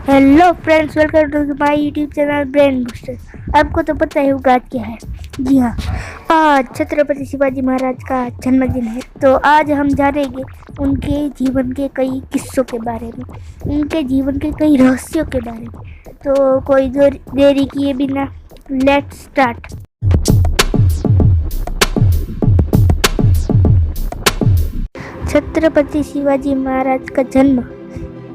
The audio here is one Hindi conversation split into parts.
Hello friends, welcome to my YouTube channel brain booster. आपको तो पता ही होगा आज क्या है। जी हाँ, आज छत्रपति शिवाजी महाराज का जन्मदिन है। तो आज हम जानेंगे उनके जीवन के कई किस्सों के बारे में, उनके जीवन के कई रहस्यों के बारे में। तो कोई देरी किए बिना लेट्स स्टार्ट। छत्रपति शिवाजी महाराज का जन्म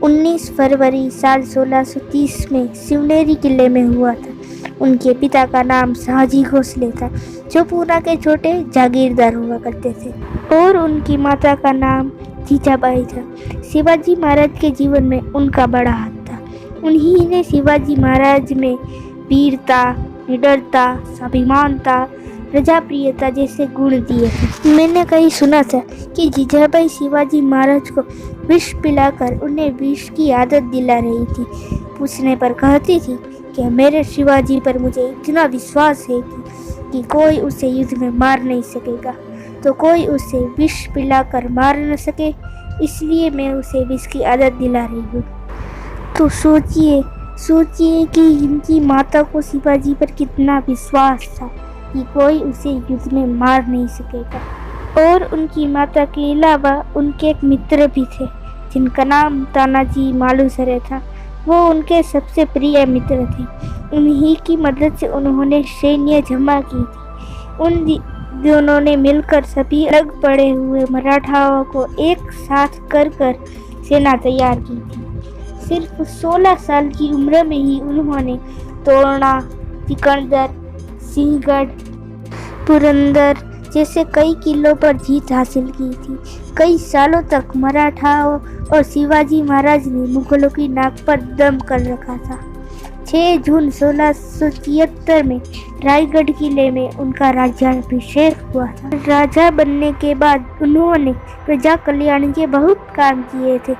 19 फरवरी साल 1630 में शिवनेरी किले में हुआ था। उनके पिता का नाम शाहजी भोसले था, जो पूना के छोटे जागीरदार हुआ करते थे, और उनकी माता का नाम जीजाबाई था। शिवाजी महाराज के जीवन में उनका बड़ा हाथ था। उन्हीं ने शिवाजी महाराज में वीरता, निडरता, स्वाभिमानता, प्रजाप्रियता जैसे गुण दिए थे। मैंने कहीं सुना था कि जीजाबाई शिवाजी महाराज को विष पिलाकर उन्हें विष की आदत दिला रही थी। पूछने पर कहती थी कि मेरे शिवाजी पर मुझे इतना विश्वास है कि कोई उसे युद्ध में मार नहीं सकेगा, तो कोई उसे विष पिलाकर मार न सके, इसलिए मैं उसे विष की आदत दिला रही हूँ। तो सोचिए कि इनकी माता को शिवाजी पर कितना विश्वास था कि कोई उसे युद्ध में मार नहीं सकेगा। और उनकी माता के अलावा उनके एक मित्र भी थे, जिनका नाम तानाजी मालुसरे था। वो उनके सबसे प्रिय मित्र थे। उन्हीं की मदद से उन्होंने सैन्य जमा की थी। उन दोनों ने मिलकर सभी अलग पड़े हुए मराठाओं को एक साथ कर सेना तैयार की थी। सिर्फ 16 साल की उम्र में ही उन्होंने तोरना, सिकंदर, सिंहगढ़, पुरंदर जैसे कई किलों पर जीत हासिल की थी। कई सालों तक मराठाओं और शिवाजी महाराज ने मुगलों की नाक पर दम कर रखा था। 6 जून 1673 में रायगढ़ किले में उनका राज्याभिषेक हुआ था। राजा बनने के बाद उन्होंने प्रजा कल्याण के बहुत काम किए थे।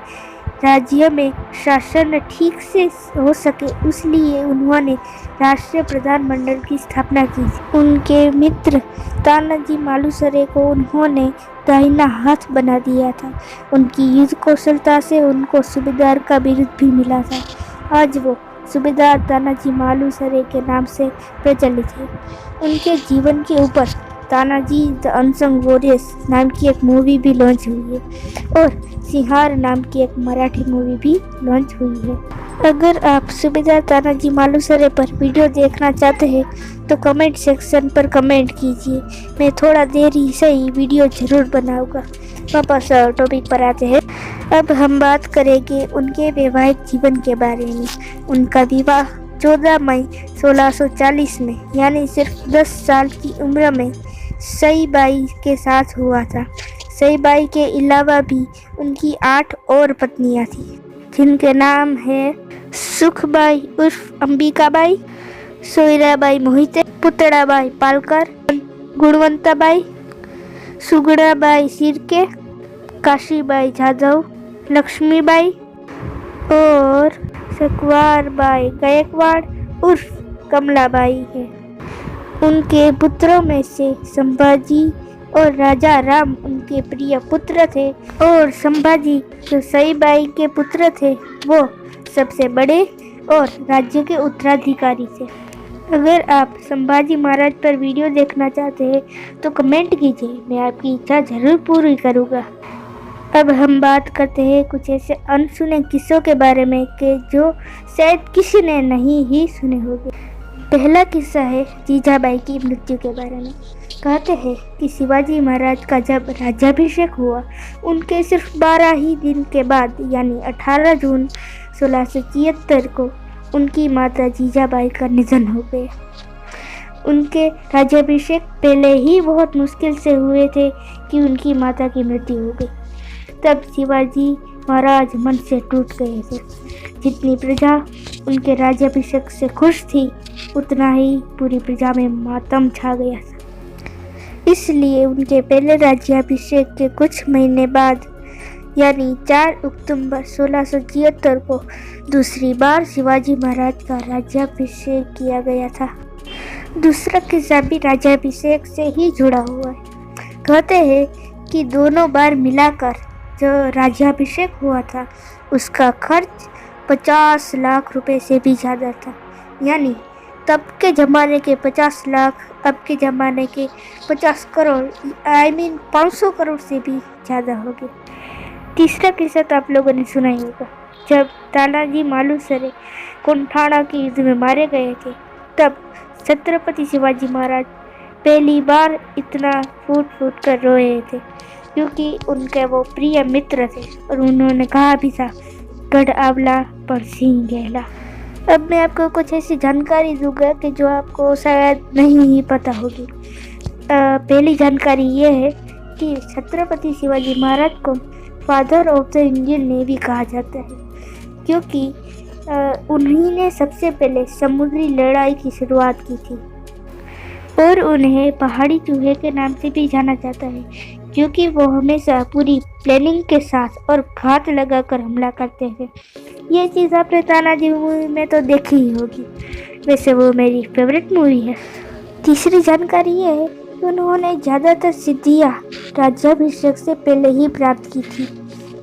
राज्य में शासन ठीक से हो सके, इसलिए उन्होंने राष्ट्रीय प्रधानमंडल की स्थापना की। उनके मित्र तानाजी मालुसरे को उन्होंने दाहिना हाथ बना दिया था। उनकी युद्ध कौशलता से उनको सूबेदार का बिरुद भी मिला था। आज वो सूबेदार तानाजी मालुसरे के नाम से प्रचलित है। उनके जीवन के ऊपर तानाजी द अनसंग वॉरियर्स नाम की एक मूवी भी लॉन्च हुई है, और सिंहार नाम की एक मराठी मूवी भी लॉन्च हुई है। अगर आप सूबेदार तानाजी मालुसरे पर वीडियो देखना चाहते हैं तो कमेंट सेक्शन पर कमेंट कीजिए। मैं थोड़ा देर ही सही वीडियो जरूर बनाऊंगा। वापस टॉपिक पर आते हैं। अब हम बात करेंगे उनके वैवाहिक जीवन के बारे में। उनका विवाह 14 मई 1640 में, यानी सिर्फ 10 साल की उम्र में सईबाई के साथ हुआ था। सईबाई के अलावा भी उनकी 8 और पत्नियां थीं, जिनके नाम है सुखबाई उर्फ अंबिकाबाई, सोयराबाई मोहिते, पुतड़ाबाई पालकर, गुणवंताबाई, सुगड़ाबाई सिरके, काशीबाई जाधव, लक्ष्मीबाई और सकवारबाई गायकवाड़ उर्फ कमलाबाई है। उनके पुत्रों में से संभाजी और राजा राम उनके प्रिय पुत्र थे, और संभाजी जो सईबाई के पुत्र थे वो सबसे बड़े और राज्य के उत्तराधिकारी थे। अगर आप संभाजी महाराज पर वीडियो देखना चाहते हैं तो कमेंट कीजिए, मैं आपकी इच्छा जरूर पूरी करूँगा। अब हम बात करते हैं कुछ ऐसे अनसुने किस्सों के बारे में कि जो शायद किसी ने नहीं ही सुने होंगे। पहला किस्सा है जीजाबाई की मृत्यु के बारे में। कहते हैं कि शिवाजी महाराज का जब राज्याभिषेक हुआ, उनके सिर्फ 12 ही दिन के बाद, यानी 18 जून 1673 को उनकी माता जीजाबाई का निधन हो गया। उनके राज्याभिषेक पहले ही बहुत मुश्किल से हुए थे कि उनकी माता की मृत्यु हो गई। तब शिवाजी महाराज मन से टूट गए थे। जितनी प्रजा उनके राज्याभिषेक से खुश थी, उतना ही पूरी प्रजा में मातम छा गया था। इसलिए उनके पहले राज्याभिषेक के कुछ महीने बाद, यानी 4 अक्टूबर 1673 को दूसरी बार शिवाजी महाराज का राज्याभिषेक किया गया था। दूसरा किस्सा भी राज्याभिषेक से ही जुड़ा हुआ है। कहते हैं कि दोनों बार मिलाकर जो राज्याभिषेक हुआ था उसका खर्च 50 लाख रुपए से भी ज़्यादा था। यानी तब के ज़माने के 50 लाख अब के ज़माने के 50 करोड़, I mean 500 करोड़ से भी ज़्यादा हो गए। तीसरा किस्सा तो आप लोगों ने सुना ही होगा। जब तानाजी मालुसरे कुंठाणा की युद्ध में मारे गए थे, तब छत्रपति शिवाजी महाराज पहली बार इतना फूट फूट कर रोए थे, क्योंकि उनके वो प्रिय मित्र थे और उन्होंने कहा भी था, गढ़ आंवला पर सिंह गहला। अब मैं आपको कुछ ऐसी जानकारी दूंगा कि जो आपको शायद नहीं ही पता होगी। पहली जानकारी ये है कि छत्रपति शिवाजी महाराज को father of the Indian navy कहा जाता है, क्योंकि उन्हीं ने सबसे पहले समुद्री लड़ाई की शुरुआत की थी। और उन्हें पहाड़ी चूहे के नाम से भी जाना जाता है, क्योंकि वो हमेशा पूरी प्लानिंग के साथ और घात लगाकर हमला करते थे। ये चीज़ आपने तानाजी मूवी में तो देखी ही होगी, वैसे वो मेरी फेवरेट मूवी है। तीसरी जानकारी ये है कि उन्होंने ज़्यादातर सिद्धियाँ राज्याभिषेक से पहले ही प्राप्त की थी।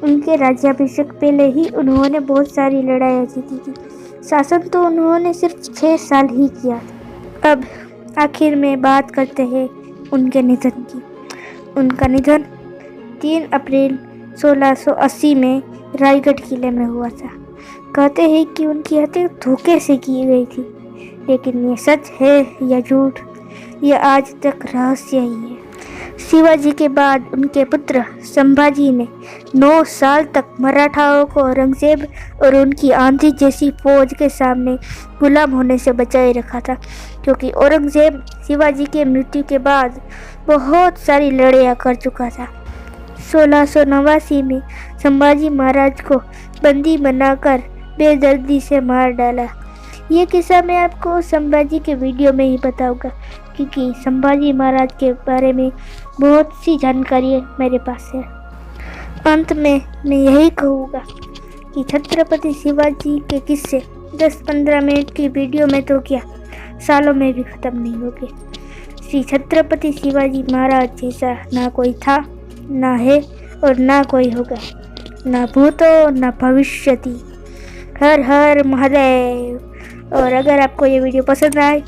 उनके राज्याभिषेक पहले ही उन्होंने बहुत सारी लड़ाइयाँ जीती थी। शासन तो उन्होंने सिर्फ 6 साल ही किया था। अब आखिर में बात करते हैं उनके निधन की। उनका निधन 3 अप्रैल 1680 में रायगढ़ किले में हुआ था। कहते हैं कि उनकी हत्या धोखे से की गई थी, लेकिन ये सच है या झूठ, यह आज तक रहस्य ही है। शिवाजी के बाद उनके पुत्र संभाजी ने 9 साल तक मराठाओं को औरंगजेब और उनकी आंधी जैसी फौज के सामने गुलाम होने से बचाए रखा था, क्योंकि औरंगजेब शिवाजी के मृत्यु के बाद बहुत सारी लड़ाइयाँ कर चुका था। 1689 में संभाजी महाराज को बंदी बनाकर बेदर्दी से मार डाला। ये किस्सा मैं आपको संभाजी के वीडियो में ही बताऊंगा, क्योंकि संभाजी महाराज के बारे में बहुत सी जानकारी मेरे पास है। अंत में मैं यही कहूँगा कि छत्रपति शिवाजी के किस्से 10-15 मिनट की वीडियो में तो क्या, सालों में भी ख़त्म नहीं होंगे। श्री छत्रपति शिवाजी महाराज जैसा ना कोई था, ना है और ना कोई होगा, ना भूतो ना भविष्यति। हर हर महादेव। और अगर आपको ये वीडियो पसंद आए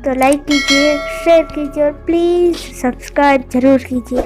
तो लाइक कीजिए, शेयर कीजिए और प्लीज़ सब्सक्राइब ज़रूर कीजिए।